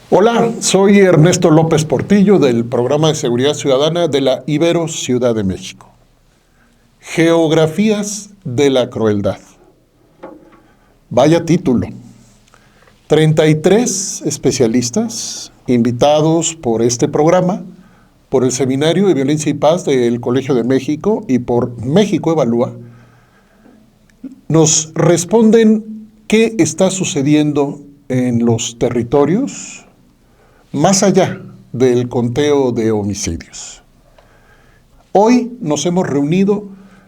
Hola, soy Ernesto López Portillo del Programa de Seguridad Ciudadana de la Ibero Ciudad de México. Geografías de la crueldad. Vaya título. 33 especialistas invitados por este programa, por el Seminario de Violencia y Paz del Colegio de México y por México Evalúa, nos responden qué está sucediendo en los territorios más allá del conteo de homicidios. Hoy nos hemos reunido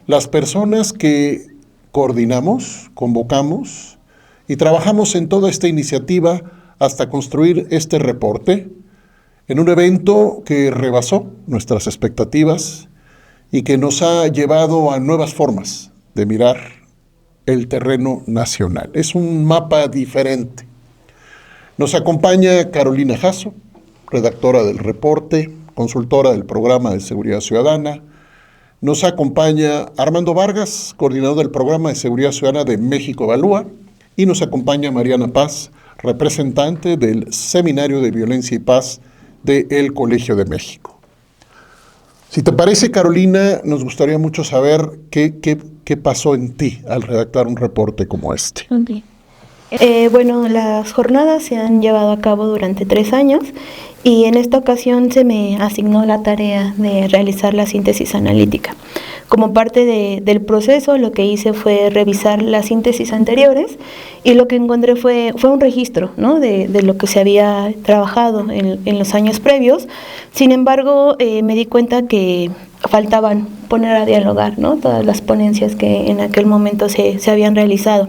las personas que coordinamos, convocamos y trabajamos en toda esta iniciativa hasta construir este reporte en un evento que rebasó nuestras expectativas y que nos ha llevado a nuevas formas de mirar el terreno nacional. Es un mapa diferente. Nos acompaña Carolina Jasso, redactora del reporte, consultora del Programa de Seguridad Ciudadana. Nos acompaña Armando Vargas, coordinador del Programa de Seguridad Ciudadana de México Evalúa. Y nos acompaña Mariana Paz, representante del Seminario de Violencia y Paz del Colegio de México. Si te parece, Carolina, nos gustaría mucho saber qué pasó en ti al redactar un reporte como este. Okay. Bueno, las jornadas se han llevado a cabo durante 3 años y en esta ocasión se me asignó la tarea de realizar la síntesis analítica. Como parte del proceso, lo que hice fue revisar las síntesis anteriores y lo que encontré fue un registro, ¿no?, de lo que se había trabajado en los años previos. Sin embargo, me di cuenta que faltaban poner a dialogar, ¿no?, todas las ponencias que en aquel momento se habían realizado.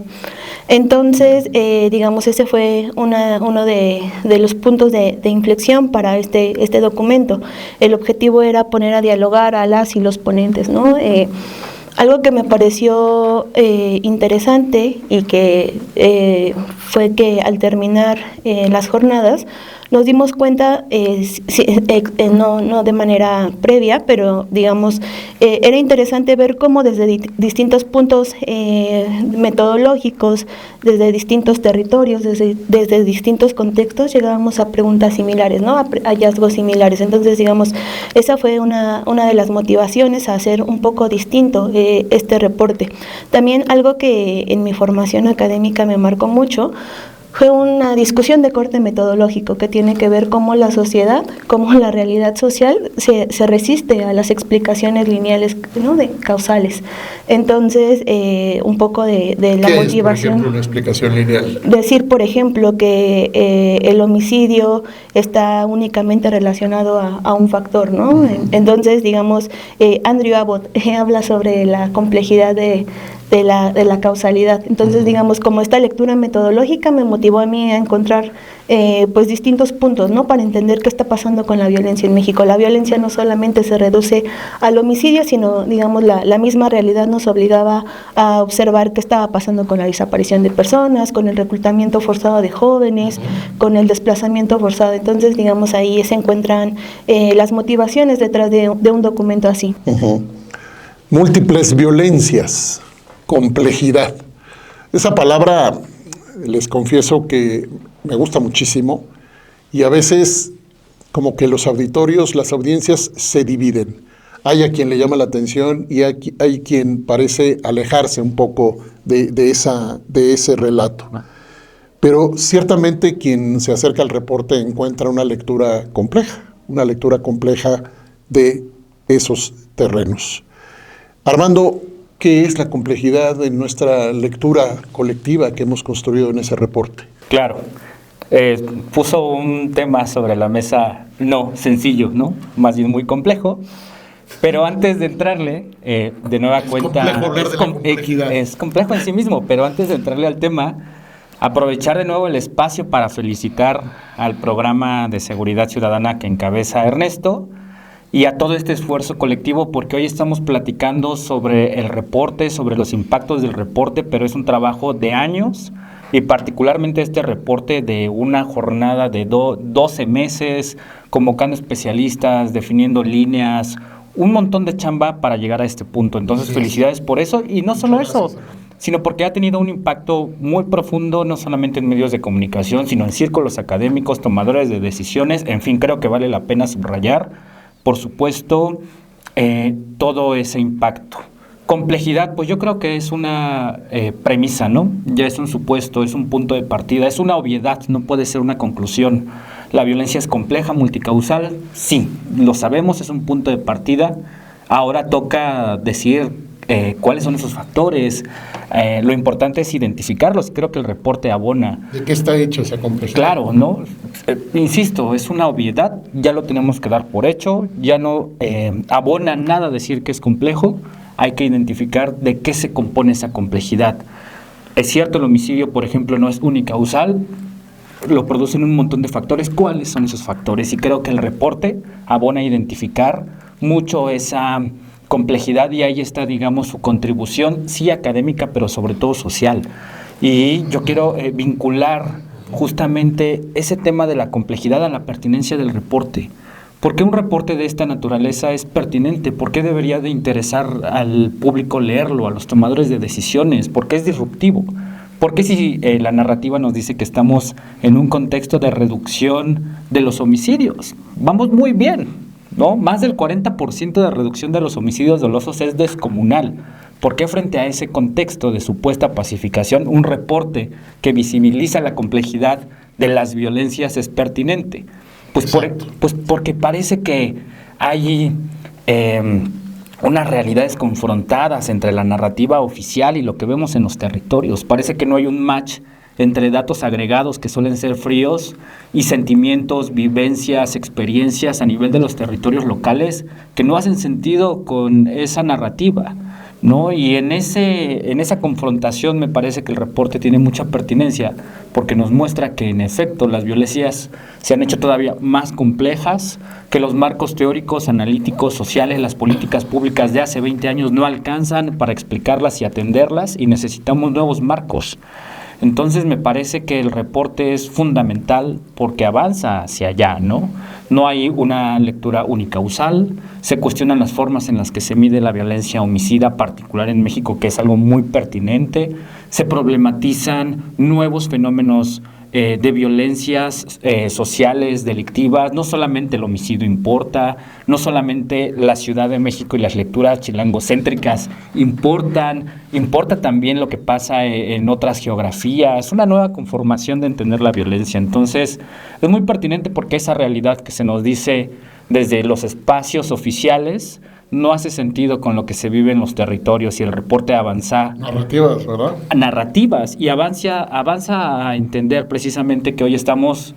Entonces, digamos, ese fue uno de los puntos de inflexión para este documento. El objetivo era poner a dialogar a las y los ponentes, ¿no? Algo que me pareció interesante y que fue que al terminar las jornadas nos dimos cuenta, no de manera previa, pero digamos, era interesante ver cómo desde distintos puntos metodológicos, desde distintos territorios, desde distintos contextos, llegábamos a preguntas similares, ¿no?, a hallazgos similares. Entonces, digamos, esa fue una de las motivaciones a hacer un poco distinto este reporte. También algo que en mi formación académica me marcó mucho fue una discusión de corte metodológico que tiene que ver cómo la sociedad, cómo la realidad social se resiste a las explicaciones lineales, ¿no?, de causales. Entonces, un poco de la motivación. ¿Qué es, por ejemplo, una explicación lineal? Decir, por ejemplo, que el homicidio está únicamente relacionado a un factor, ¿no? Entonces, digamos, Andrew Abbott habla sobre la complejidad de la causalidad. Entonces, digamos, como esta lectura metodológica me motivó a mí a encontrar pues distintos puntos, ¿no?, para entender qué está pasando con la violencia en México. La violencia no solamente se reduce al homicidio, sino, digamos, la misma realidad nos obligaba a observar qué estaba pasando con la desaparición de personas, con el reclutamiento forzado de jóvenes, con el desplazamiento forzado. Entonces, digamos, ahí se encuentran las motivaciones detrás de un documento así. Múltiples violencias. Complejidad. Esa palabra, les confieso que me gusta muchísimo y a veces como que los auditorios, las audiencias se dividen. Hay a quien le llama la atención y hay quien parece alejarse un poco de ese relato. Pero ciertamente quien se acerca al reporte encuentra una lectura compleja de esos terrenos. Armando, ¿qué es la complejidad en nuestra lectura colectiva que hemos construido en ese reporte? Claro, puso un tema sobre la mesa no sencillo, ¿no?, más bien muy complejo, pero antes de entrarle, de nueva cuenta, es complejo en sí mismo, pero antes de entrarle al tema, aprovechar de nuevo el espacio para felicitar al Programa de Seguridad Ciudadana que encabeza Ernesto, y a todo este esfuerzo colectivo, porque hoy estamos platicando sobre el reporte, sobre los impactos del reporte, pero es un trabajo de años y particularmente este reporte de una jornada de 12 meses, convocando especialistas, definiendo líneas, un montón de chamba para llegar a este punto. Entonces, felicidades por eso, y no solo eso, sino porque ha tenido un impacto muy profundo, no solamente en medios de comunicación, sino en círculos académicos, tomadores de decisiones. En fin, creo que vale la pena subrayar, por supuesto, todo ese impacto. Complejidad, pues yo creo que es una premisa, ¿no? Ya es un supuesto, es un punto de partida, es una obviedad, no puede ser una conclusión. La violencia es compleja, multicausal, sí, lo sabemos, es un punto de partida. Ahora toca decir cuáles son esos factores. Lo importante es identificarlos. Creo que el reporte abona. ¿De qué está hecho esa complejidad? Claro, ¿no? Insisto, es una obviedad, ya lo tenemos que dar por hecho, ya no abona nada decir que es complejo. Hay que identificar de qué se compone esa complejidad. Es cierto, el homicidio, por ejemplo, no es unicausal, lo producen un montón de factores. ¿Cuáles son esos factores? Y creo que el reporte abona a identificar mucho esa complejidad, y ahí está, digamos, su contribución, sí académica, pero sobre todo social. Y yo quiero vincular justamente ese tema de la complejidad a la pertinencia del reporte. ¿Por qué un reporte de esta naturaleza es pertinente? ¿Por qué debería de interesar al público leerlo, a los tomadores de decisiones? ¿Por qué es disruptivo? ¿Por qué si la narrativa nos dice que estamos en un contexto de reducción de los homicidios? Vamos muy bien, ¿no? Más del 40% de reducción de los homicidios dolosos es descomunal. ¿Por qué frente a ese contexto de supuesta pacificación, un reporte que visibiliza la complejidad de las violencias es pertinente? Pues porque parece que hay unas realidades confrontadas entre la narrativa oficial y lo que vemos en los territorios. Parece que no hay un match entre datos agregados que suelen ser fríos y sentimientos, vivencias, experiencias a nivel de los territorios locales que no hacen sentido con esa narrativa, ¿no? Y en esa confrontación me parece que el reporte tiene mucha pertinencia, porque nos muestra que en efecto las violencias se han hecho todavía más complejas, que los marcos teóricos, analíticos, sociales, las políticas públicas de hace 20 años no alcanzan para explicarlas y atenderlas, y necesitamos nuevos marcos. Entonces me parece que el reporte es fundamental porque avanza hacia allá, ¿no? No hay una lectura unicausal, se cuestionan las formas en las que se mide la violencia homicida particular en México, que es algo muy pertinente, se problematizan nuevos fenómenos de violencias sociales, delictivas. No solamente el homicidio importa, no solamente la Ciudad de México y las lecturas chilangocéntricas importa también lo que pasa en otras geografías, una nueva conformación de entender la violencia. Entonces, es muy pertinente porque esa realidad que se nos dice desde los espacios oficiales no hace sentido con lo que se vive en los territorios, y el reporte avanza. Narrativas, ¿verdad? Narrativas, y avanza a entender precisamente que hoy estamos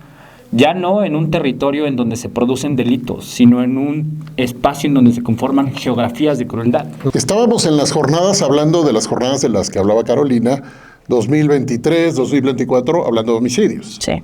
ya no en un territorio en donde se producen delitos, sino en un espacio en donde se conforman geografías de crueldad. Estábamos en las jornadas, hablando de las jornadas de las que hablaba Carolina, 2023, 2024, hablando de homicidios. Sí.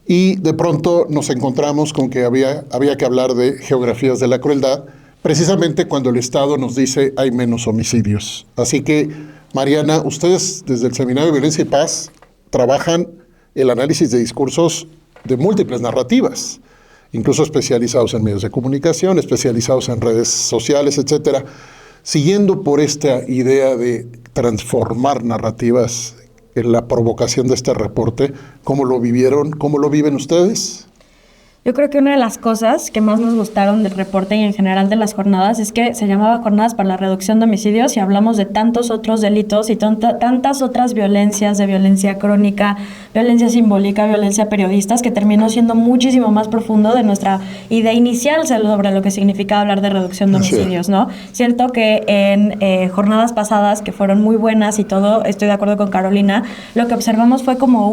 Y de pronto nos encontramos con que había que hablar de geografías de la crueldad, precisamente cuando el Estado nos dice hay menos homicidios. Así que, Mariana, ustedes desde el Seminario de Violencia y Paz trabajan el análisis de discursos de múltiples narrativas, incluso especializados en medios de comunicación, especializados en redes sociales, etcétera. Siguiendo por esta idea de transformar narrativas en la provocación de este reporte, ¿cómo lo vivieron? ¿Cómo lo viven ustedes? Yo creo que una de las cosas que más nos gustaron del reporte y en general de las jornadas es que se llamaba Jornadas para la Reducción de Homicidios, y hablamos de tantos otros delitos y tantas otras violencias, de violencia crónica, violencia simbólica, violencia periodistas, que terminó siendo muchísimo más profundo de nuestra idea inicial sobre lo que significaba hablar de reducción de homicidios, ¿no? Cierto que en jornadas pasadas, que fueron muy buenas y todo, estoy de acuerdo con Carolina, lo que observamos fue como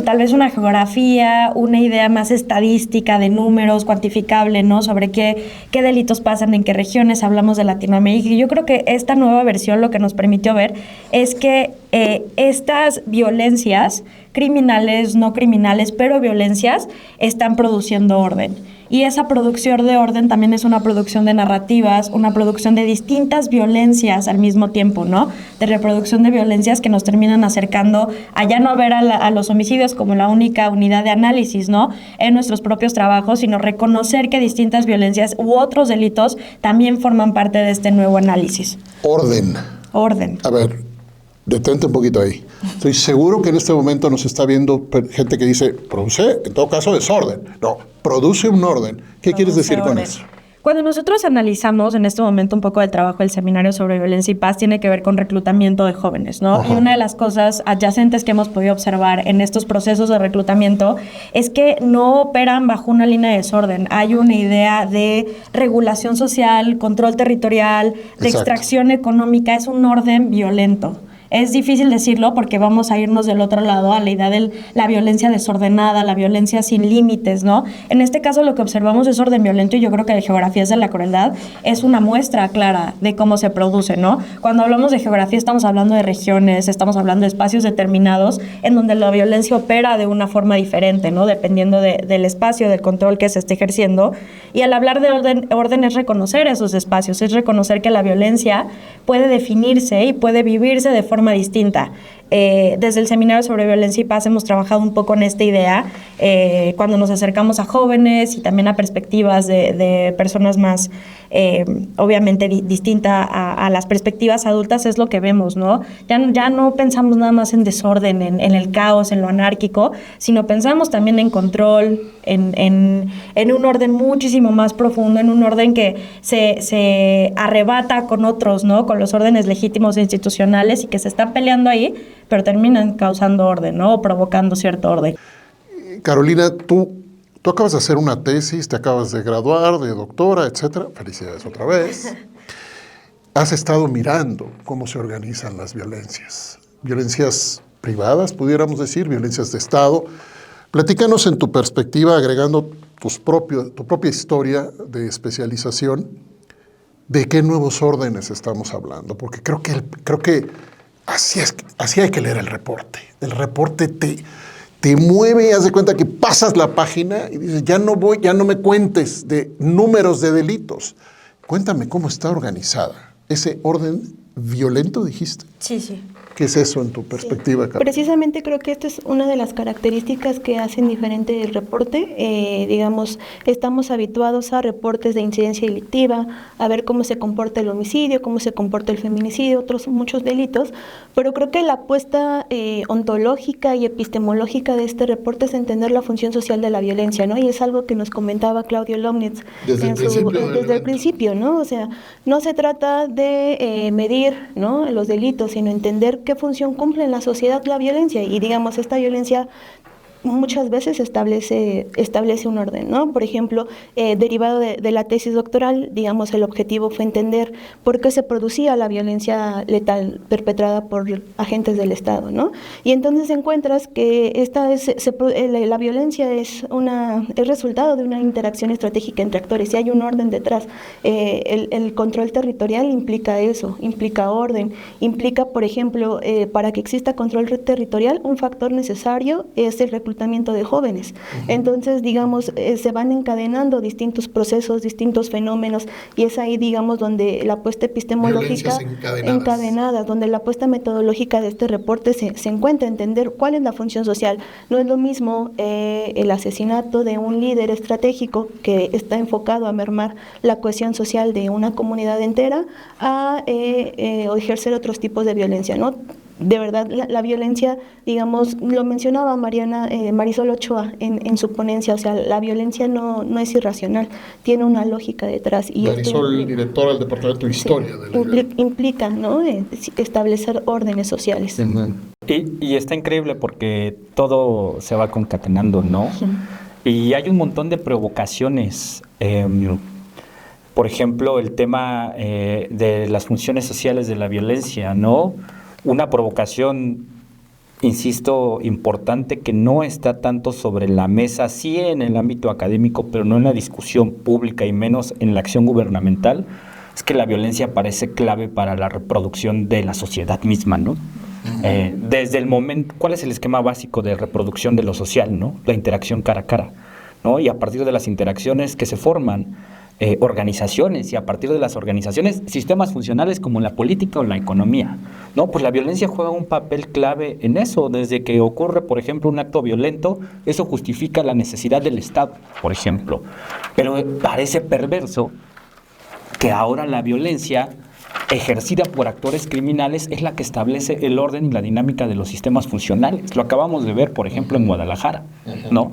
tal vez una geografía, una idea más estadística de números, cuantificable, ¿no? Sobre qué delitos pasan en qué regiones, hablamos de Latinoamérica. Y yo creo que esta nueva versión lo que nos permitió ver es que estas violencias, criminales, no criminales, pero violencias, están produciendo orden. Y esa producción de orden también es una producción de narrativas, una producción de distintas violencias al mismo tiempo, ¿no? De reproducción de violencias que nos terminan acercando a ya no ver a los homicidios como la única unidad de análisis, ¿no? En nuestros propios trabajos, sino reconocer que distintas violencias u otros delitos también forman parte de este nuevo análisis. Orden. orden. A ver, detente un poquito ahí. Estoy seguro que en este momento nos está viendo gente que dice, produce, en todo caso, desorden. No, produce un orden. ¿Qué quieres decir con eso? Cuando nosotros analizamos en este momento un poco del trabajo del Seminario sobre Violencia y Paz, tiene que ver con reclutamiento de jóvenes, ¿no? Ajá. Y una de las cosas adyacentes que hemos podido observar en estos procesos de reclutamiento es que no operan bajo una línea de desorden. Hay una idea de regulación social, control territorial, de extracción económica. Es un orden violento. Es difícil decirlo porque vamos a irnos del otro lado a la idea de la violencia desordenada, la violencia sin límites, ¿no? En este caso lo que observamos es orden violento y yo creo que de Geografías de la Crueldad es una muestra clara de cómo se produce, ¿no? Cuando hablamos de geografía estamos hablando de regiones, estamos hablando de espacios determinados en donde la violencia opera de una forma diferente, ¿no? Dependiendo del espacio, del control que se esté ejerciendo. Y al hablar de orden es reconocer esos espacios, es reconocer que la violencia puede definirse y puede vivirse de forma distinta. Desde el Seminario sobre Violencia y Paz hemos trabajado un poco en esta idea cuando nos acercamos a jóvenes y también a perspectivas de personas más obviamente distinta a las perspectivas adultas. Es lo que vemos, ¿no? Ya no pensamos nada más en desorden, en el caos, en lo anárquico, sino pensamos también en control, en un orden muchísimo más profundo, en un orden que se arrebata con otros, ¿no? Con los órdenes legítimos e institucionales y que se están peleando ahí, pero terminan causando orden, ¿no? O provocando cierto orden. Carolina, tú acabas de hacer una tesis, te acabas de graduar de doctora, etcétera. Felicidades otra vez. Has estado mirando cómo se organizan las violencias. Violencias privadas, pudiéramos decir, violencias de Estado. Platícanos en tu perspectiva, agregando tu propia historia de especialización, de qué nuevos órdenes estamos hablando. Porque creo que así hay que leer el reporte. El reporte te mueve, haz de cuenta que pasas la página y dices, ya no me cuentes de números de delitos. Cuéntame cómo está organizada. Ese orden violento, dijiste. Sí. ¿Qué es eso en tu perspectiva, Carlos? Precisamente creo que esta es una de las características que hacen diferente el reporte. Digamos, estamos habituados a reportes de incidencia delictiva, a ver cómo se comporta el homicidio, cómo se comporta el feminicidio, otros muchos delitos, pero creo que la apuesta ontológica y epistemológica de este reporte es entender la función social de la violencia, ¿no? Y es algo que nos comentaba Claudio Lomnitz desde el principio, ¿no? O sea, no se trata de medir, ¿no?, los delitos, sino entender qué función cumple en la sociedad la violencia. Y digamos, esta violencia muchas veces establece un orden, ¿no? Por ejemplo, derivado de la tesis doctoral, digamos, el objetivo fue entender por qué se producía la violencia letal perpetrada por agentes del Estado, ¿no? Y entonces encuentras que la violencia es resultado de una interacción estratégica entre actores y hay un orden detrás. El control territorial implica eso, implica orden, implica, por ejemplo, para que exista control territorial, un factor necesario es el reclutamiento de jóvenes. Entonces, digamos, se van encadenando distintos procesos, distintos fenómenos, y es ahí, digamos, donde la apuesta epistemológica encadenadas, donde la apuesta metodológica de este reporte se encuentra, entender cuál es la función social. No es lo mismo el asesinato de un líder estratégico que está enfocado a mermar la cohesión social de una comunidad entera o ejercer otros tipos de violencia, ¿no? De verdad, la violencia, digamos, lo mencionaba Marisol Ochoa en su ponencia, o sea, la violencia no es irracional, tiene una lógica detrás. Y Marisol, directora del Departamento de Historia. Implica, ¿no?, establecer órdenes sociales. Y está increíble porque todo se va concatenando, ¿no? Sí. Y hay un montón de provocaciones. Por ejemplo, el tema de las funciones sociales de la violencia, ¿no? Una provocación, insisto, importante que no está tanto sobre la mesa, sí en el ámbito académico, pero no en la discusión pública y menos en la acción gubernamental, es que la violencia parece clave para la reproducción de la sociedad misma, ¿no? Desde el momento, ¿cuál es el esquema básico de reproducción de lo social, ¿no? La interacción cara a cara, ¿no? Y a partir de las interacciones que se forman, organizaciones, y a partir de las organizaciones, sistemas funcionales como la política o la economía, ¿no? Pues la violencia juega un papel clave en eso. Desde que ocurre, por ejemplo, un acto violento, eso justifica la necesidad del Estado, por ejemplo. Pero parece perverso que ahora la violencia ejercida por actores criminales es la que establece el orden y la dinámica de los sistemas funcionales. Lo acabamos de ver, por ejemplo, en Guadalajara, ¿no?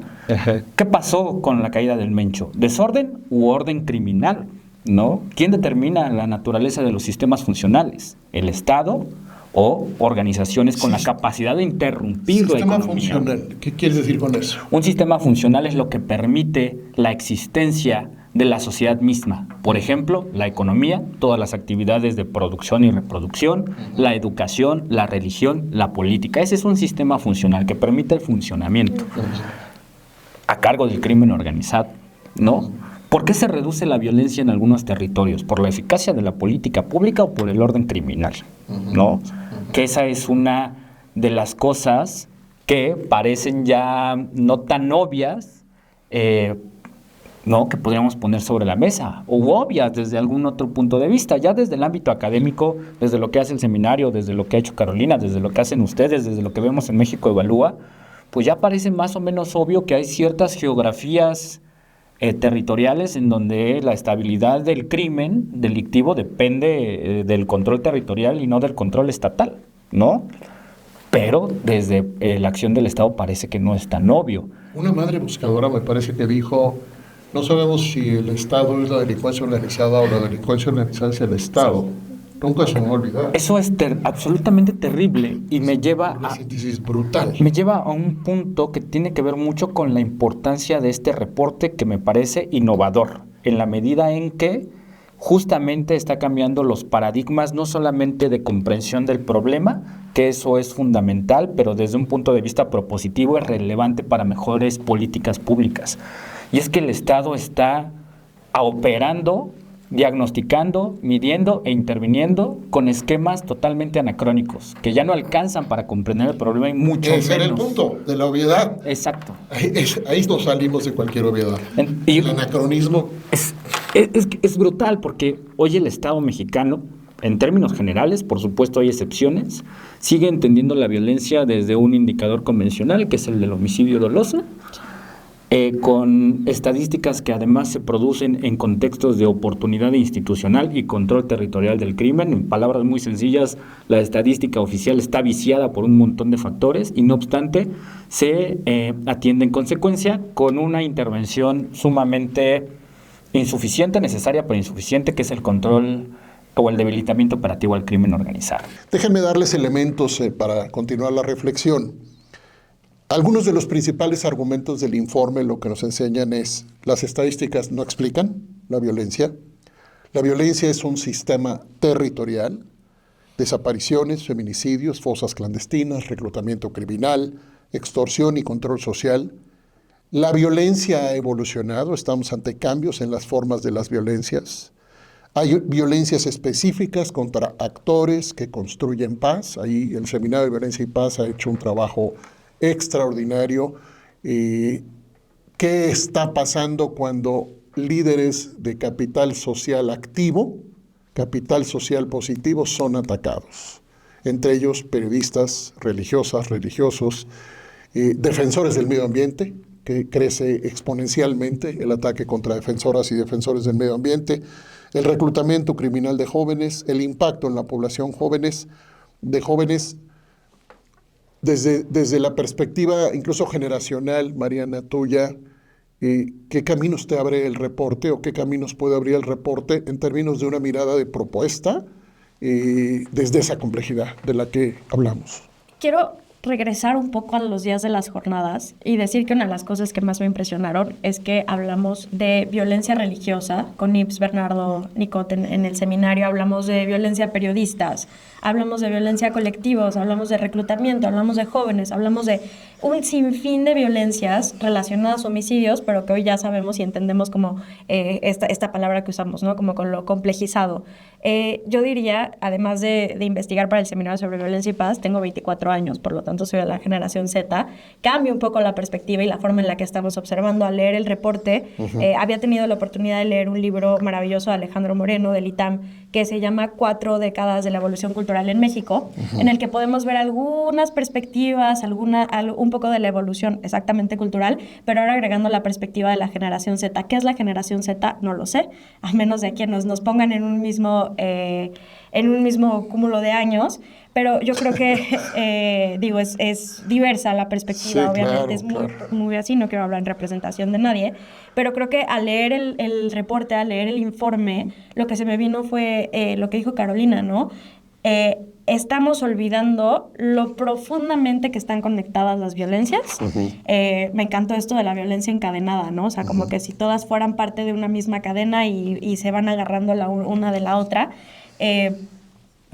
¿Qué pasó con la caída del Mencho? ¿Desorden u orden criminal? ¿No? ¿Quién determina la naturaleza de los sistemas funcionales? ¿El Estado o organizaciones con la capacidad de interrumpir la economía? Sistema funcional, ¿qué quieres decir con eso? Un sistema funcional es lo que permite la existencia de la sociedad misma. Por ejemplo, la economía, todas las actividades de producción y reproducción, la educación, la religión, la política. Ese es un sistema funcional que permite el funcionamiento a cargo del crimen organizado, ¿no? ¿Por qué se reduce la violencia en algunos territorios? ¿Por la eficacia de la política pública o por el orden criminal? ¿No? Que esa es una de las cosas que parecen ya no tan obvias, ¿no? Que podríamos poner sobre la mesa, o obvias desde algún otro punto de vista, ya desde el ámbito académico, desde lo que hace el seminario, desde lo que ha hecho Carolina, desde lo que hacen ustedes, desde lo que vemos en México Evalúa, pues ya parece más o menos obvio que hay ciertas geografías territoriales en donde la estabilidad del crimen delictivo depende del control territorial y no del control estatal, ¿no? Pero desde la acción del Estado parece que no es tan obvio. Una madre buscadora me parece que dijo, no sabemos si el Estado es la delincuencia organizada o la delincuencia organizada es el Estado. Nunca se me va a olvidar. Eso es absolutamente terrible y me lleva una síntesis brutal. Me lleva a un punto que tiene que ver mucho con la importancia de este reporte, que me parece innovador, en la medida en que justamente está cambiando los paradigmas, no solamente de comprensión del problema, que eso es fundamental, pero desde un punto de vista propositivo es relevante para mejores políticas públicas. Y es que el Estado está operando, diagnosticando, midiendo e interviniendo con esquemas totalmente anacrónicos, que ya no alcanzan para comprender el problema y mucho menos. Ese era el punto de la obviedad. Exacto. Ahí nos salimos de cualquier obviedad. El anacronismo es brutal, porque hoy el Estado mexicano, en términos generales, por supuesto hay excepciones, sigue entendiendo la violencia desde un indicador convencional, que es el del homicidio doloso, con estadísticas que además se producen en contextos de oportunidad institucional y control territorial del crimen. En palabras muy sencillas, la estadística oficial está viciada por un montón de factores y no obstante se atiende en consecuencia con una intervención sumamente insuficiente, necesaria pero insuficiente, que es el control o el debilitamiento operativo al crimen organizado. Déjenme darles elementos para continuar la reflexión. Algunos de los principales argumentos del informe lo que nos enseñan es: las estadísticas no explican la violencia. La violencia es un sistema territorial, desapariciones, feminicidios, fosas clandestinas, reclutamiento criminal, extorsión y control social. La violencia ha evolucionado, estamos ante cambios en las formas de las violencias. Hay violencias específicas contra actores que construyen paz. Ahí el Seminario de Violencia y Paz ha hecho un trabajo extraordinario. ¿Qué está pasando cuando líderes de capital social activo, capital social positivo, son atacados? Entre ellos periodistas, religiosas, religiosos, defensores del medio ambiente, que crece exponencialmente el ataque contra defensoras y defensores del medio ambiente, el reclutamiento criminal de jóvenes, el impacto en la población de jóvenes, desde la perspectiva incluso generacional, Mariana, tuya, ¿qué caminos te abre el reporte o qué caminos puede abrir el reporte en términos de una mirada de propuesta desde esa complejidad de la que hablamos? Quiero regresar un poco a los días de las jornadas y decir que una de las cosas que más me impresionaron es que hablamos de violencia religiosa con Ips Bernardo Nicot en el seminario, hablamos de violencia a periodistas, hablamos de violencia a colectivos, hablamos de reclutamiento, hablamos de jóvenes, hablamos de un sinfín de violencias relacionadas a homicidios, pero que hoy ya sabemos y entendemos como esta palabra que usamos, ¿no? Como con lo complejizado. Yo diría, además de investigar para el seminario sobre violencia y paz, tengo 24 años, por lo tanto soy de la generación Z, cambia un poco la perspectiva y la forma en la que estamos observando al leer el reporte. Había tenido la oportunidad de leer un libro maravilloso de Alejandro Moreno, del ITAM, que se llama 4 décadas de la evolución cultural en México, en el que podemos ver algunas perspectivas, un poco de la evolución exactamente cultural, pero ahora agregando la perspectiva de la generación Z. ¿Qué es la generación Z? No lo sé, a menos de que nos pongan en un mismo cúmulo de años, pero yo creo que, es diversa la perspectiva, sí, obviamente, es muy así, no quiero hablar en representación de nadie, pero creo que al leer el reporte, al leer el informe, lo que se me vino fue lo que dijo Carolina, ¿no? Estamos olvidando lo profundamente que están conectadas las violencias. Me encantó esto de la violencia encadenada, ¿no? O sea, como que si todas fueran parte de una misma cadena y se van agarrando una de la otra.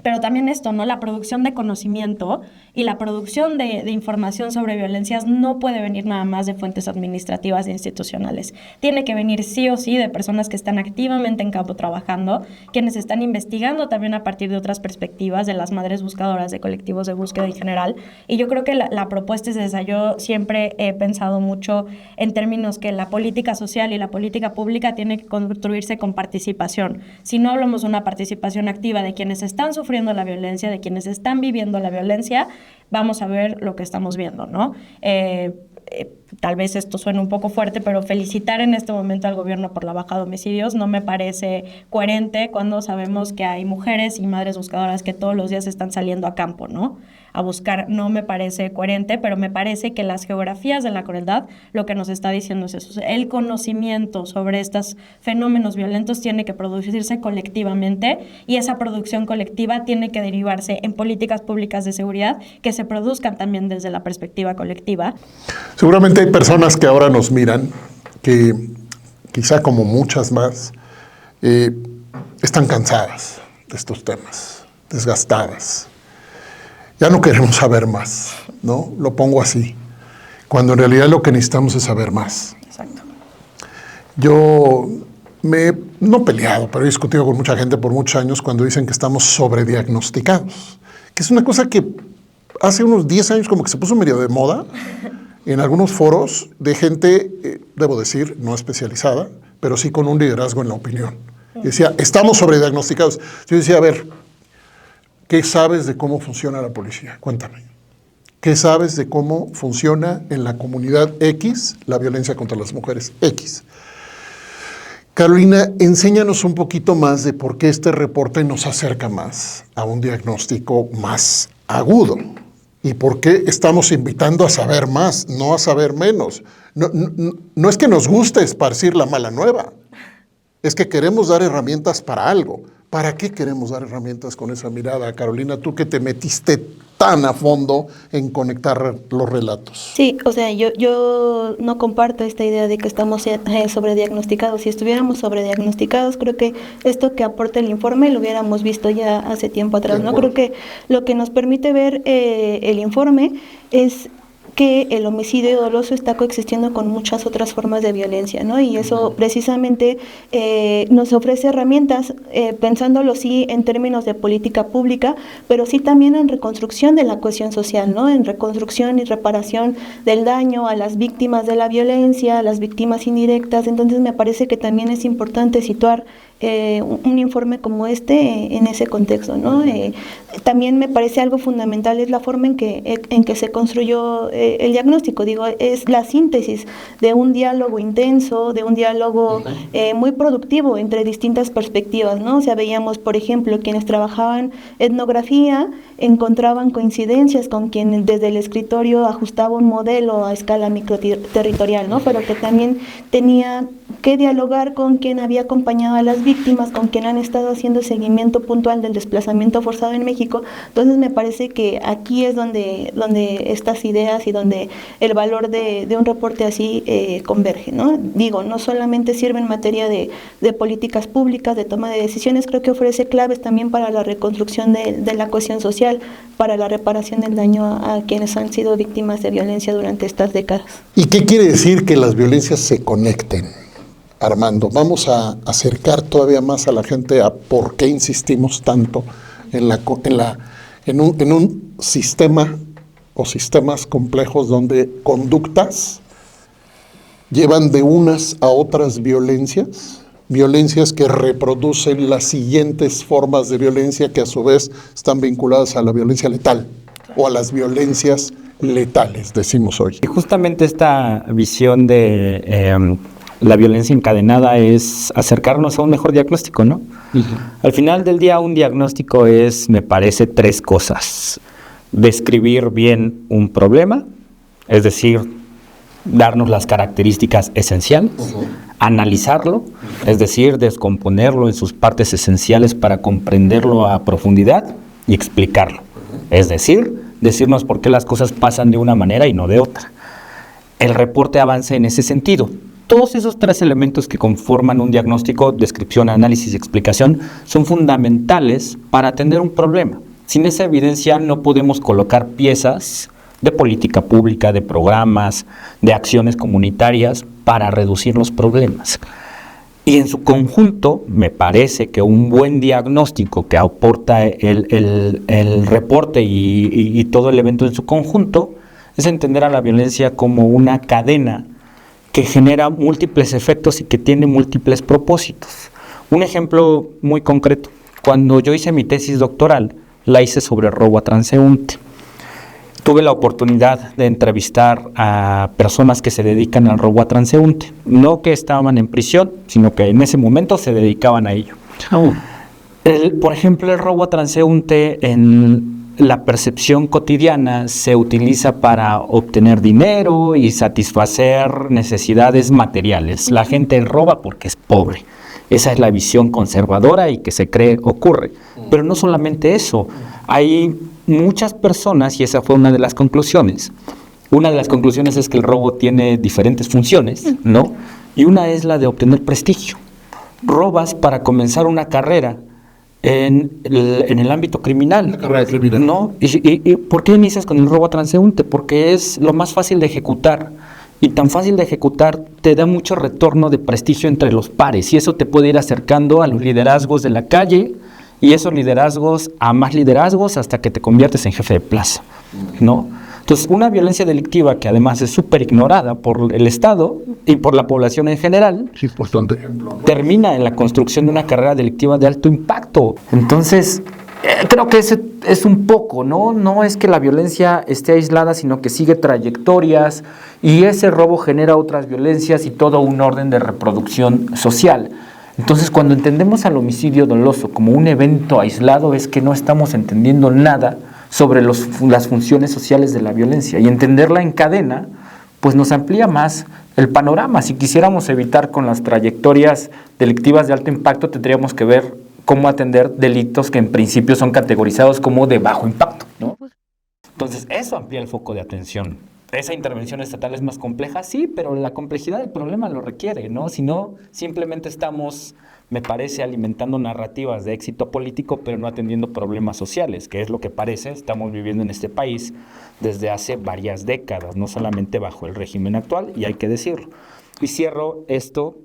Pero también esto, ¿no? La producción de conocimiento y la producción de información sobre violencias no puede venir nada más de fuentes administrativas e institucionales. Tiene que venir sí o sí de personas que están activamente en campo trabajando, quienes están investigando también a partir de otras perspectivas, de las madres buscadoras, de colectivos de búsqueda en general. Y yo creo que la propuesta es esa. Yo siempre he pensado mucho en términos que la política social y la política pública tiene que construirse con participación. Si no hablamos de una participación activa de quienes están sufriendo la violencia, de quienes están viviendo la violencia, vamos a ver lo que estamos viendo, ¿no? Tal vez esto suene un poco fuerte, pero felicitar en este momento al gobierno por la baja de homicidios no me parece coherente cuando sabemos que hay mujeres y madres buscadoras que todos los días están saliendo a campo, ¿no? A buscar. No me parece coherente, pero me parece que las geografías de la crueldad lo que nos está diciendo es eso. El conocimiento sobre estos fenómenos violentos tiene que producirse colectivamente y esa producción colectiva tiene que derivarse en políticas públicas de seguridad que se produzcan también desde la perspectiva colectiva. Seguramente hay personas que ahora nos miran, que quizá como muchas más, están cansadas de estos temas, desgastadas. Ya no queremos saber más, ¿no? Lo pongo así, cuando en realidad lo que necesitamos es saber más. Exacto. Yo no he peleado, pero he discutido con mucha gente por muchos años cuando dicen que estamos sobrediagnosticados, que es una cosa que hace unos 10 años como que se puso medio de moda en algunos foros de gente, debo decir, no especializada, pero sí con un liderazgo en la opinión. Y decía, estamos sobrediagnosticados. Yo decía, a ver, ¿qué sabes de cómo funciona la policía? Cuéntame. ¿Qué sabes de cómo funciona en la comunidad X la violencia contra las mujeres X? Carolina, enséñanos un poquito más de por qué este reporte nos acerca más a un diagnóstico más agudo. ¿Y por qué estamos invitando a saber más, no a saber menos? No es que nos guste esparcir la mala nueva, es que queremos dar herramientas para algo. ¿Para qué queremos dar herramientas con esa mirada, Carolina? Tú que te metiste tan a fondo en conectar los relatos. Sí, o sea, yo no comparto esta idea de que estamos sobrediagnosticados. Si estuviéramos sobrediagnosticados, creo que esto que aporta el informe lo hubiéramos visto ya hace tiempo atrás, ¿no? Creo que lo que nos permite ver el informe es que el homicidio doloso está coexistiendo con muchas otras formas de violencia, ¿no? Y eso precisamente nos ofrece herramientas, pensándolo sí en términos de política pública, pero sí también en reconstrucción de la cohesión social, ¿no? En reconstrucción y reparación del daño a las víctimas de la violencia, a las víctimas indirectas. Entonces me parece que también es importante situar un informe como este en ese contexto, ¿no? También me parece algo fundamental es la forma en que se construyó el diagnóstico. Digo, es la síntesis de un diálogo intenso, de un diálogo muy productivo entre distintas perspectivas, ¿no? O sea, veíamos, por ejemplo, quienes trabajaban etnografía encontraban coincidencias con quien desde el escritorio ajustaba un modelo a escala microterritorial, ¿no? Pero que también tenía que dialogar con quien había acompañado a las víctimas, con quien han estado haciendo seguimiento puntual del desplazamiento forzado en México. Entonces me parece que aquí es donde estas ideas y donde el valor de un reporte así converge, ¿no? Digo, no solamente sirve en materia de políticas públicas, de toma de decisiones, creo que ofrece claves también para la reconstrucción de la cohesión social, para la reparación del daño a quienes han sido víctimas de violencia durante estas décadas. ¿Y qué quiere decir que las violencias se conecten? Armando, vamos a acercar todavía más a la gente a por qué insistimos tanto en un sistema o sistemas complejos donde conductas llevan de unas a otras violencias violencias que reproducen las siguientes formas de violencia que a su vez están vinculadas a la violencia letal o a las violencias letales, decimos hoy. Y justamente esta visión de la violencia encadenada es acercarnos a un mejor diagnóstico, ¿no? Uh-huh. Al final del día, un diagnóstico es, me parece, 3 cosas. Describir bien un problema, es decir, darnos las características esenciales, analizarlo, es decir, descomponerlo en sus partes esenciales para comprenderlo a profundidad y explicarlo, es decir, decirnos por qué las cosas pasan de una manera y no de otra. El reporte avanza en ese sentido. Todos esos 3 elementos que conforman un diagnóstico, descripción, análisis y explicación, son fundamentales para atender un problema. Sin esa evidencia no podemos colocar piezas de política pública, de programas, de acciones comunitarias para reducir los problemas. Y en su conjunto, me parece que un buen diagnóstico que aporta el reporte y todo el evento en su conjunto es entender a la violencia como una cadena que genera múltiples efectos y que tiene múltiples propósitos. Un ejemplo muy concreto, cuando yo hice mi tesis doctoral, la hice sobre robo a transeúnte. Tuve la oportunidad de entrevistar a personas que se dedican al robo a transeúnte, no que estaban en prisión, sino que en ese momento se dedicaban a ello. Por ejemplo, el robo a transeúnte en la percepción cotidiana se utiliza para obtener dinero y satisfacer necesidades materiales. La gente roba porque es pobre. Esa es la visión conservadora y que se cree ocurre. Pero no solamente eso, hay muchas personas, y esa fue una de las conclusiones. Una de las conclusiones es que el robo tiene diferentes funciones, ¿no? Y una es la de obtener prestigio. Robas para comenzar una carrera en el ámbito criminal. Una carrera criminal. ¿No? ¿Y por qué inicias con el robo a transeúnte? Porque es lo más fácil de ejecutar. Y tan fácil de ejecutar te da mucho retorno de prestigio entre los pares. Y eso te puede ir acercando a los liderazgos de la calle, y esos liderazgos a más liderazgos hasta que te conviertes en jefe de plaza, ¿no? Entonces, una violencia delictiva que además es súper ignorada por el Estado y por la población en general, termina en la construcción de una carrera delictiva de alto impacto. Entonces, creo que ese es un poco, ¿no? No es que la violencia esté aislada, sino que sigue trayectorias y ese robo genera otras violencias y todo un orden de reproducción social. Entonces, cuando entendemos al homicidio doloso como un evento aislado, es que no estamos entendiendo nada sobre las funciones sociales de la violencia. Y entenderla en cadena, pues nos amplía más el panorama. Si quisiéramos evitar con las trayectorias delictivas de alto impacto, tendríamos que ver cómo atender delitos que en principio son categorizados como de bajo impacto, ¿no? Entonces, eso amplía el foco de atención. ¿Esa intervención estatal es más compleja? Sí, pero la complejidad del problema lo requiere, ¿no? Si no, simplemente estamos, me parece, alimentando narrativas de éxito político, pero no atendiendo problemas sociales, que es lo que parece estamos viviendo en este país desde hace varias décadas, no solamente bajo el régimen actual, y hay que decirlo. Y cierro esto,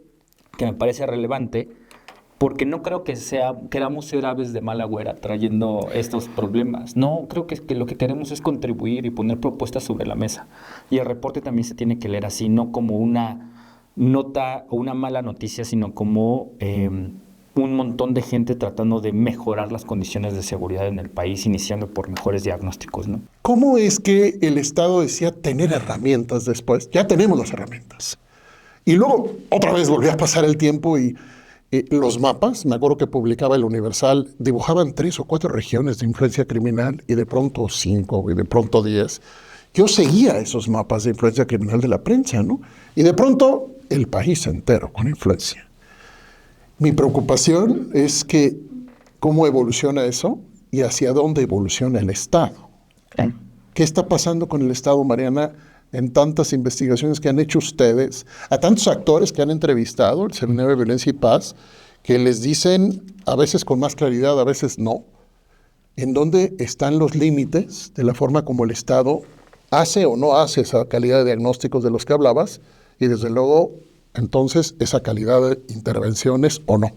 que me parece relevante, porque no creo que queramos ser aves de mal agüera trayendo estos problemas. No, creo que lo que queremos es contribuir y poner propuestas sobre la mesa. Y el reporte también se tiene que leer así, no como una nota o una mala noticia, sino como un montón de gente tratando de mejorar las condiciones de seguridad en el país, iniciando por mejores diagnósticos, ¿no? ¿Cómo es que el Estado decía tener herramientas después? Ya tenemos las herramientas. Y luego otra vez volvió a pasar el tiempo y los mapas, me acuerdo que publicaba el Universal, dibujaban 3 o 4 regiones de influencia criminal y de pronto 5 y de pronto 10. Yo seguía esos mapas de influencia criminal de la prensa, ¿no? Y de pronto el país entero con influencia. Mi preocupación es que cómo evoluciona eso y hacia dónde evoluciona el Estado. Claro. ¿Qué está pasando con el Estado, Mariana, en tantas investigaciones que han hecho ustedes, a tantos actores que han entrevistado, el Seminario de Violencia y Paz, que les dicen, a veces con más claridad, a veces no, en dónde están los límites de la forma como el Estado hace o no hace esa calidad de diagnósticos de los que hablabas, y desde luego, entonces, esa calidad de intervenciones o no?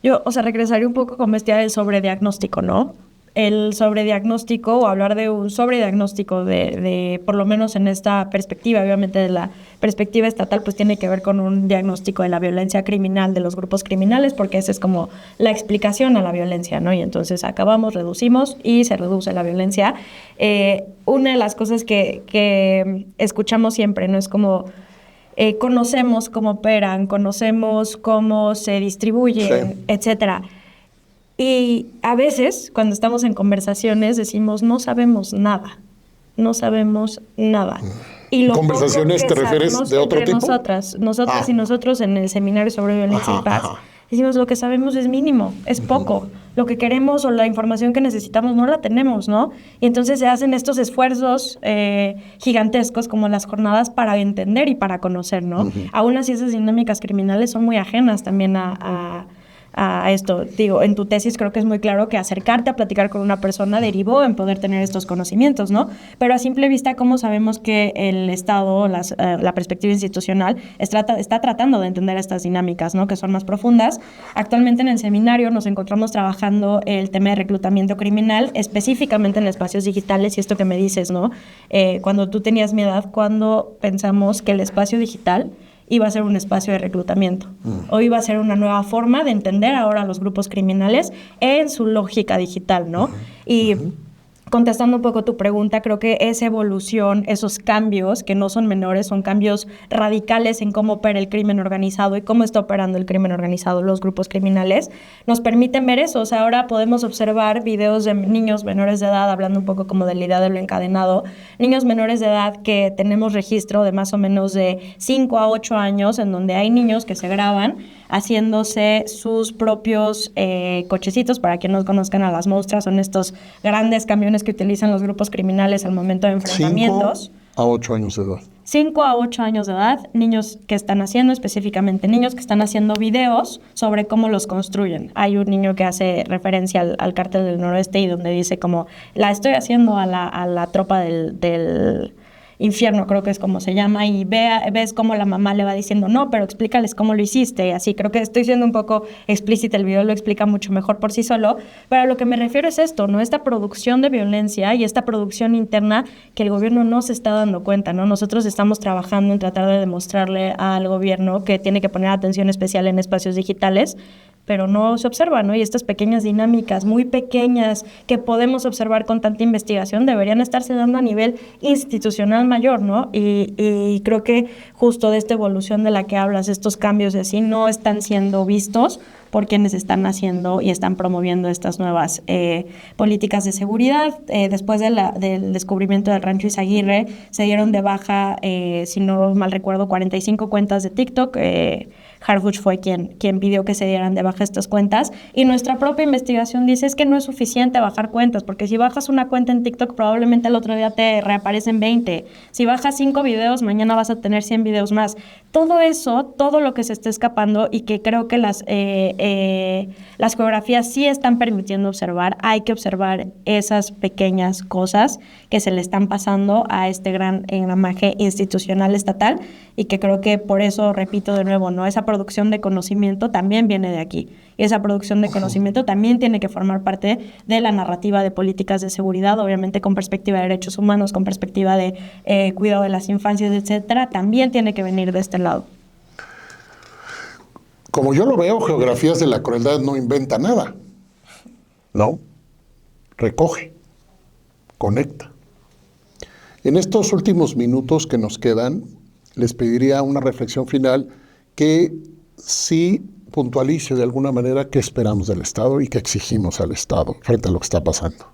Yo, regresaría un poco con bestia del sobrediagnóstico, ¿no? el sobrediagnóstico o hablar de un sobrediagnóstico de por lo menos en esta perspectiva, obviamente de la perspectiva estatal, pues tiene que ver con un diagnóstico de la violencia criminal de los grupos criminales, porque esa es como la explicación a la violencia, ¿no? Y entonces acabamos, reducimos y se reduce la violencia. Una de las cosas que escuchamos siempre, ¿no? Es como conocemos cómo operan, conocemos cómo se distribuyen, sí, etcétera. Y a veces, cuando estamos en conversaciones, decimos, no sabemos nada. Y lo ¿conversaciones te refieres de otro tipo? Nosotras y nosotros en el seminario sobre violencia y paz, decimos, lo que sabemos es mínimo, es poco. Lo que queremos o la información que necesitamos no la tenemos, ¿no? Y entonces se hacen estos esfuerzos gigantescos como las jornadas para entender y para conocer, ¿no? Aún así, esas dinámicas criminales son muy ajenas también a esto. Digo, en tu tesis creo que es muy claro que acercarte a platicar con una persona derivó en poder tener estos conocimientos, ¿no? Pero a simple vista, ¿cómo sabemos que el Estado, la perspectiva institucional, está tratando de entender estas dinámicas, ¿no? Que son más profundas? Actualmente en el seminario nos encontramos trabajando el tema de reclutamiento criminal, específicamente en espacios digitales, y esto que me dices, ¿no? Cuando tú tenías mi edad, cuando pensamos que el espacio digital iba a ser un espacio de reclutamiento, o iba a ser una nueva forma de entender ahora a los grupos criminales en su lógica digital, ¿no? Y contestando un poco tu pregunta, creo que esa evolución, esos cambios, que no son menores, son cambios radicales en cómo opera el crimen organizado y cómo está operando el crimen organizado, los grupos criminales, nos permiten ver eso. O sea, ahora podemos observar videos de niños menores de edad, hablando un poco como de la idea de lo encadenado, niños menores de edad que tenemos registro de más o menos de 5 a 8 años, en donde hay niños que se graban haciéndose sus propios cochecitos. Para quien no conozcan a las Mostras, son estos grandes camiones que utilizan los grupos criminales al momento de enfrentamientos. 5 a 8 años de edad. 5 a 8 años de edad, niños que están haciendo, específicamente niños que están haciendo videos sobre cómo los construyen. Hay un niño que hace referencia al Cártel del Noroeste y donde dice como, la estoy haciendo a la tropa del infierno, creo que es como se llama, y ves cómo la mamá le va diciendo, no, pero explícales cómo lo hiciste, y así. Creo que estoy siendo un poco explícita, el video lo explica mucho mejor por sí solo, pero a lo que me refiero es esto, ¿no? Esta producción de violencia y esta producción interna que el gobierno no se está dando cuenta, ¿no? Nosotros estamos trabajando en tratar de demostrarle al gobierno que tiene que poner atención especial en espacios digitales, pero no se observa, ¿no? Y estas pequeñas dinámicas muy pequeñas que podemos observar con tanta investigación deberían estarse dando a nivel institucional mayor, ¿no? Y creo que justo de esta evolución de la que hablas, estos cambios de así, no están siendo vistos por quienes están haciendo y están promoviendo estas nuevas políticas de seguridad. Después del descubrimiento del Rancho Izaguirre, se dieron de baja, si no mal recuerdo, 45 cuentas de TikTok. Harfuch fue quien pidió que se dieran de baja estas cuentas, y nuestra propia investigación dice es que no es suficiente bajar cuentas, porque si bajas una cuenta en TikTok probablemente el otro día te reaparecen 20, si bajas 5 videos mañana vas a tener 100 videos más. Todo eso, todo lo que se está escapando y que creo que las geografías sí están permitiendo observar, hay que observar esas pequeñas cosas que se le están pasando a este gran engramaje institucional estatal, y que creo que por eso, repito de nuevo, ¿no? Esa producción de conocimiento también viene de aquí, y esa producción de conocimiento también tiene que formar parte de la narrativa de políticas de seguridad, obviamente con perspectiva de derechos humanos, con perspectiva de cuidado de las infancias, etcétera, también tiene que venir de este lado. Como yo lo veo, Geografías de la Crueldad no inventa nada, ¿no? Recoge, conecta. En estos últimos minutos que nos quedan, les pediría una reflexión final que sí puntualice de alguna manera qué esperamos del Estado y qué exigimos al Estado frente a lo que está pasando.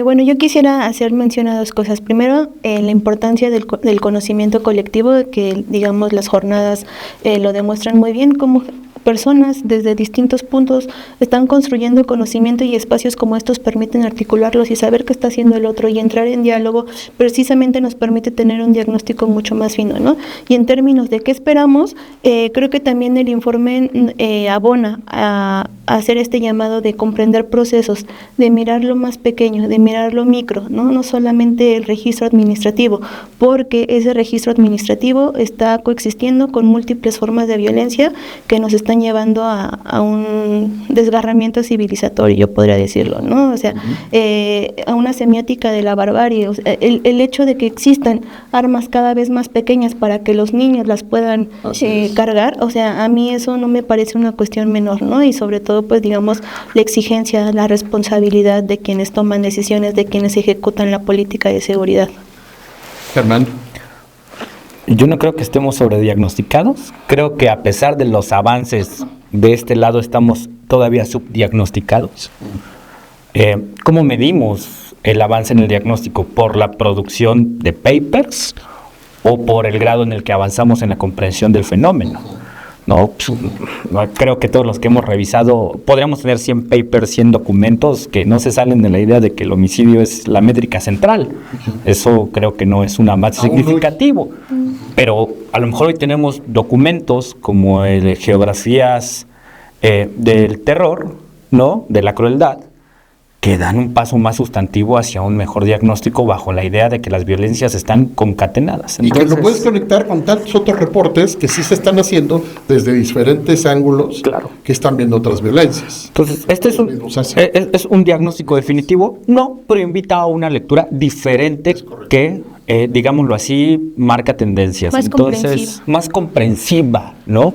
Bueno, yo quisiera hacer mención a dos cosas. Primero, la importancia del conocimiento colectivo, que digamos las jornadas lo demuestran muy bien, como personas desde distintos puntos están construyendo conocimiento, y espacios como estos permiten articularlos y saber qué está haciendo el otro, y entrar en diálogo precisamente nos permite tener un diagnóstico mucho más fino, ¿no? Y en términos de qué esperamos, creo que también el informe abona a hacer este llamado de comprender procesos, de mirar lo más pequeño, de mirar lo micro, no solamente el registro administrativo, porque ese registro administrativo está coexistiendo con múltiples formas de violencia que nos están están llevando a un desgarramiento civilizatorio, yo podría decirlo, ¿no? O sea, a una semiótica de la barbarie. O sea, el hecho de que existan armas cada vez más pequeñas para que los niños las puedan cargar, o sea, a mí eso no me parece una cuestión menor, ¿no? Y sobre todo, pues digamos, la exigencia, la responsabilidad de quienes toman decisiones, de quienes ejecutan la política de seguridad. Germán. Yo no creo que estemos sobrediagnosticados. Creo que a pesar de los avances de este lado, estamos todavía subdiagnosticados. ¿Cómo medimos el avance en el diagnóstico? ¿Por la producción de papers o por el grado en el que avanzamos en la comprensión del fenómeno? No, creo que todos los que hemos revisado, podríamos tener 100 papers, 100 documentos que no se salen de la idea de que el homicidio es la métrica central. Eso creo que no es un avance significativo. Pero a lo mejor hoy tenemos documentos como geografías del terror, ¿no? De la crueldad, que dan un paso más sustantivo hacia un mejor diagnóstico bajo la idea de que las violencias están concatenadas. Entonces, y que lo puedes conectar con tantos otros reportes que sí se están haciendo desde diferentes ángulos, claro, que están viendo otras violencias. Entonces, este es un diagnóstico definitivo, no, pero invita a una lectura diferente que, digámoslo así, marca tendencias. Entonces, más comprensiva, ¿no?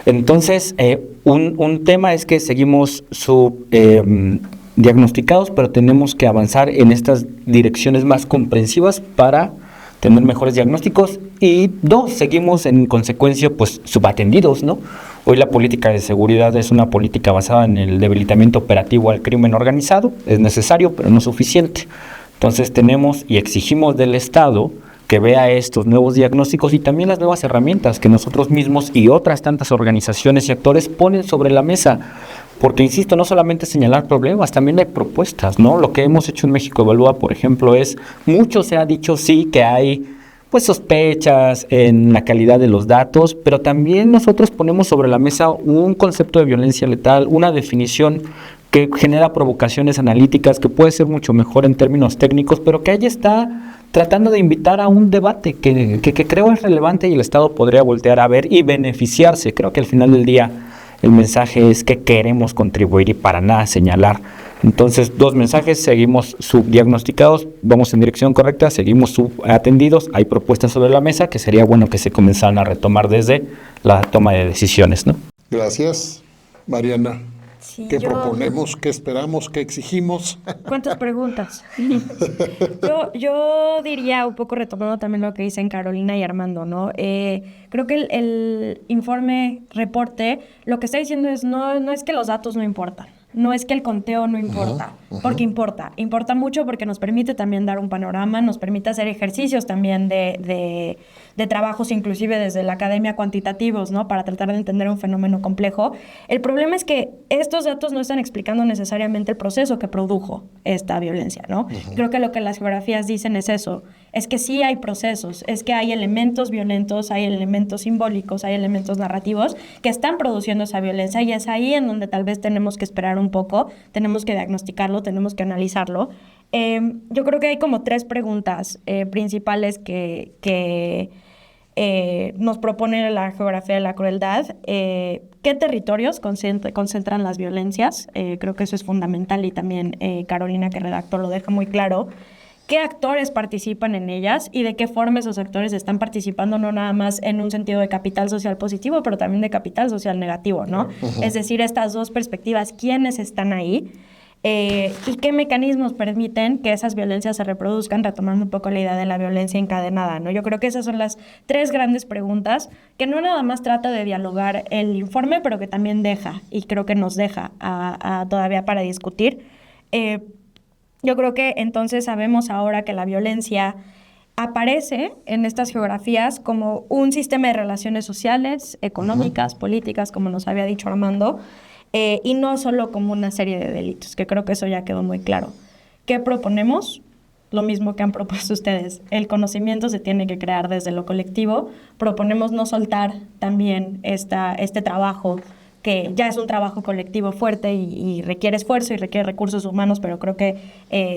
Entonces, un tema es que seguimos diagnosticados, pero tenemos que avanzar en estas direcciones más comprensivas para tener mejores diagnósticos. Y dos, seguimos en consecuencia pues subatendidos, ¿no? Hoy la política de seguridad es una política basada en el debilitamiento operativo al crimen organizado. Es necesario, pero no suficiente. Entonces tenemos y exigimos del Estado que vea estos nuevos diagnósticos y también las nuevas herramientas que nosotros mismos y otras tantas organizaciones y actores ponen sobre la mesa. Porque, insisto, no solamente señalar problemas, también hay propuestas, ¿no? Lo que hemos hecho en México Evalúa, por ejemplo, mucho se ha dicho sí que hay pues sospechas en la calidad de los datos, pero también nosotros ponemos sobre la mesa un concepto de violencia letal, una definición que genera provocaciones analíticas, que puede ser mucho mejor en términos técnicos, pero que ahí está tratando de invitar a un debate que creo es relevante y el Estado podría voltear a ver y beneficiarse. Creo que al final del día el mensaje es que queremos contribuir y para nada señalar. Entonces, dos mensajes: seguimos subdiagnosticados, vamos en dirección correcta, seguimos subatendidos, hay propuestas sobre la mesa que sería bueno que se comenzaran a retomar desde la toma de decisiones, ¿no? Gracias, Mariana. Sí, ¿Qué proponemos? ¿Qué esperamos? ¿Qué exigimos? ¿Cuántas preguntas? yo diría, un poco retomando también lo que dicen Carolina y Armando, ¿no? Creo que el informe reporte lo que está diciendo es no es que los datos no importan, no es que el conteo no importa, porque importa mucho porque nos permite también dar un panorama, nos permite hacer ejercicios también de trabajos inclusive desde la academia cuantitativos, ¿no? Para tratar de entender un fenómeno complejo. El problema es que estos datos no están explicando necesariamente el proceso que produjo esta violencia, ¿no? Creo que lo que las geografías dicen es eso, es que sí hay procesos, es que hay elementos violentos, hay elementos simbólicos, hay elementos narrativos que están produciendo esa violencia y es ahí en donde tal vez tenemos que esperar un poco, tenemos que diagnosticarlo, tenemos que analizarlo. Yo creo que hay como tres preguntas principales que nos propone la geografía de la crueldad. ¿Qué territorios concentran las violencias? Creo que eso es fundamental y también Carolina, que redactó, lo deja muy claro. ¿Qué actores participan en ellas y de qué forma esos actores están participando, no nada más en un sentido de capital social positivo, pero también de capital social negativo, ¿no? Es decir, estas dos perspectivas, ¿quiénes están ahí? ¿Y qué mecanismos permiten que esas violencias se reproduzcan, retomando un poco la idea de la violencia encadenada, ¿no? Yo creo que esas son las tres grandes preguntas que no nada más trata de dialogar el informe, pero que también deja, y creo que nos deja todavía para discutir. Yo creo que entonces sabemos ahora que la violencia aparece en estas geografías como un sistema de relaciones sociales, económicas, políticas, como nos había dicho Armando, y no solo como una serie de delitos, que creo que eso ya quedó muy claro. ¿Qué proponemos? Lo mismo que han propuesto ustedes. El conocimiento se tiene que crear desde lo colectivo. Proponemos no soltar también este trabajo, que ya es un trabajo colectivo fuerte y requiere esfuerzo y requiere recursos humanos, pero creo que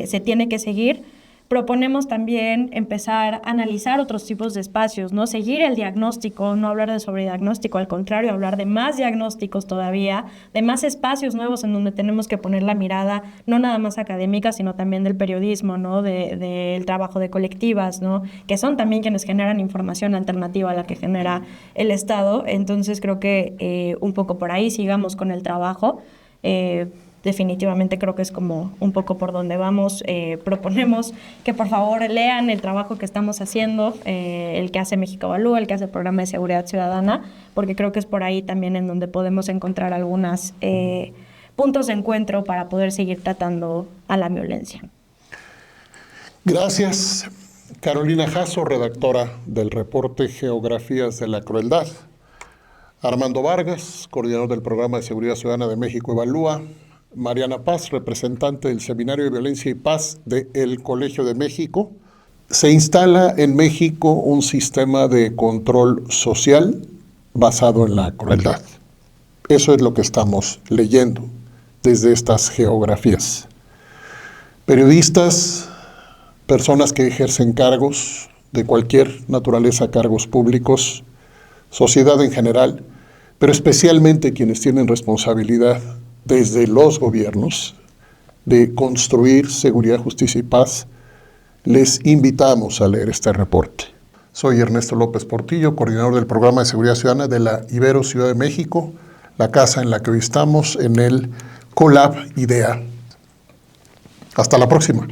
se tiene que seguir. proponemos también empezar a analizar otros tipos de espacios, ¿no? Seguir el diagnóstico, no hablar de sobrediagnóstico, al contrario, hablar de más diagnósticos todavía, de más espacios nuevos en donde tenemos que poner la mirada, no nada más académica, sino también del periodismo, ¿no? Del trabajo de colectivas, ¿no? Que son también quienes generan información alternativa a la que genera el Estado. Entonces creo que un poco por ahí sigamos con el trabajo. Definitivamente creo que es como un poco por donde vamos. Proponemos que por favor lean el trabajo que estamos haciendo, el que hace México Evalúa, el que hace el Programa de Seguridad Ciudadana, porque creo que es por ahí también en donde podemos encontrar algunos puntos de encuentro para poder seguir tratando a la violencia. Gracias. Carolina Jasso, redactora del reporte Geografías de la Crueldad. Armando Vargas, coordinador del Programa de Seguridad Ciudadana de México Evalúa. Mariana Paz, representante del Seminario de Violencia y Paz del Colegio de México. Se instala en México un sistema de control social basado en la crueldad. Eso es lo que estamos leyendo desde estas geografías. Periodistas, personas que ejercen cargos de cualquier naturaleza, cargos públicos, sociedad en general, pero especialmente quienes tienen responsabilidad desde los gobiernos de construir seguridad, justicia y paz, les invitamos a leer este reporte. Soy Ernesto López Portillo, coordinador del Programa de Seguridad Ciudadana de la Ibero Ciudad de México, la casa en la que hoy estamos en el Colab IDEA. Hasta la próxima.